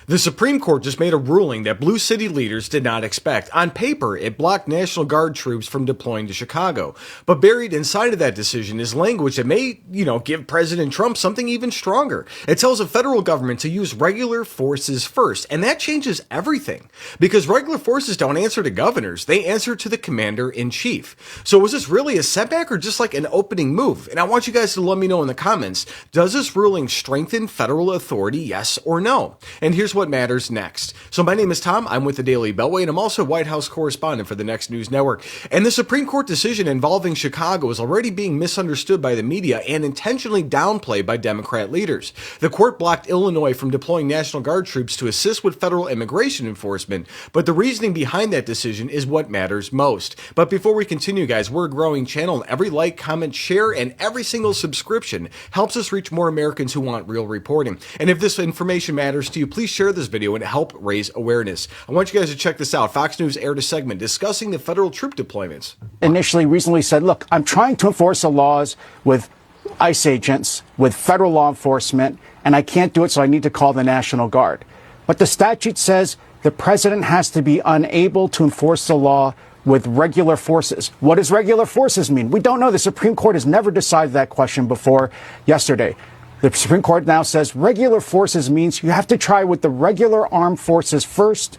The Supreme Court just made a ruling that blue city leaders did not expect. On paper, it blocked National Guard troops from deploying to Chicago. But buried inside of that decision is language that may, give President Trump something even stronger. It tells the federal government to use regular forces first. And that changes everything. Because regular forces don't answer to governors. They answer to the commander-in-chief. So was this really a setback or just like an opening move? And I want you guys to let me know in the comments. Does this ruling strengthen federal authority, yes or no? And here's what matters next. So my name is Tom. I'm with the Daily Beltway, and I'm also White House correspondent for the Next News Network. And the Supreme Court decision involving Chicago is already being misunderstood by the media and intentionally downplayed by Democrat leaders. The court blocked Illinois from deploying National Guard troops to assist with federal immigration enforcement, but the reasoning behind that decision is what matters most. But before we continue, guys, we're a growing channel, and every like, comment, share, and every single subscription helps us reach more Americans who want real reporting. And if this information matters to you, please share this video and help raise awareness. I want you guys to check this out. Fox News aired a segment discussing the federal troop deployments. Recently said, look, I'm trying to enforce the laws with ICE agents, with federal law enforcement, and I can't do it, so I need to call the National Guard. But the statute says the president has to be unable to enforce the law with regular forces. What does regular forces mean? We don't know. The Supreme Court has never decided that question before yesterday. The Supreme Court now says regular forces means you have to try with the regular armed forces first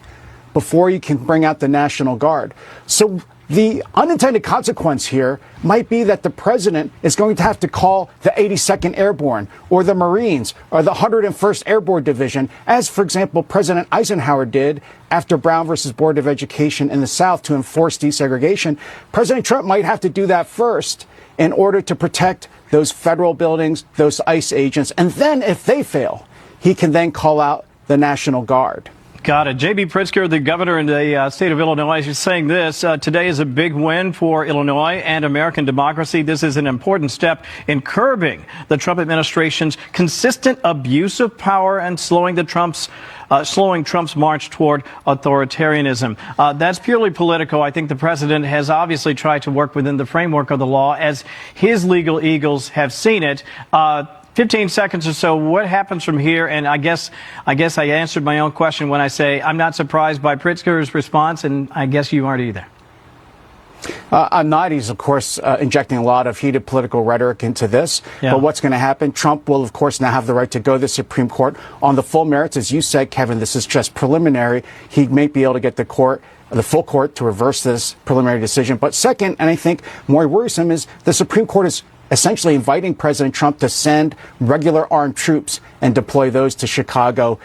before you can bring out the National Guard. So the unintended consequence here might be that the president is going to have to call the 82nd Airborne or the Marines or the 101st Airborne Division, as, for example, President Eisenhower did after Brown versus Board of Education in the South to enforce desegregation. President Trump might have to do that first in order to protect those federal buildings, those ICE agents. And then if they fail, he can then call out the National Guard. Got it. J.B. Pritzker, the governor in the state of Illinois, is saying this. Today is a big win for Illinois and American democracy. This is an important step in curbing the Trump administration's consistent abuse of power and slowing Trump's march toward authoritarianism. That's purely political. I think the president has obviously tried to work within the framework of the law as his legal eagles have seen it. 15 seconds or so. What happens from here? And I guess I answered my own question when I say I'm not surprised by Pritzker's response, and I guess you aren't either. I'm not. He's, of course, injecting a lot of heated political rhetoric into this. Yeah. But what's going to happen? Trump will, of course, now have the right to go to the Supreme Court on the full merits. As you said, Kevin, this is just preliminary. He may be able to get the full court to reverse this preliminary decision. But second, and I think more worrisome, is the Supreme Court is essentially inviting President Trump to send regular armed troops and deploy those to Chicago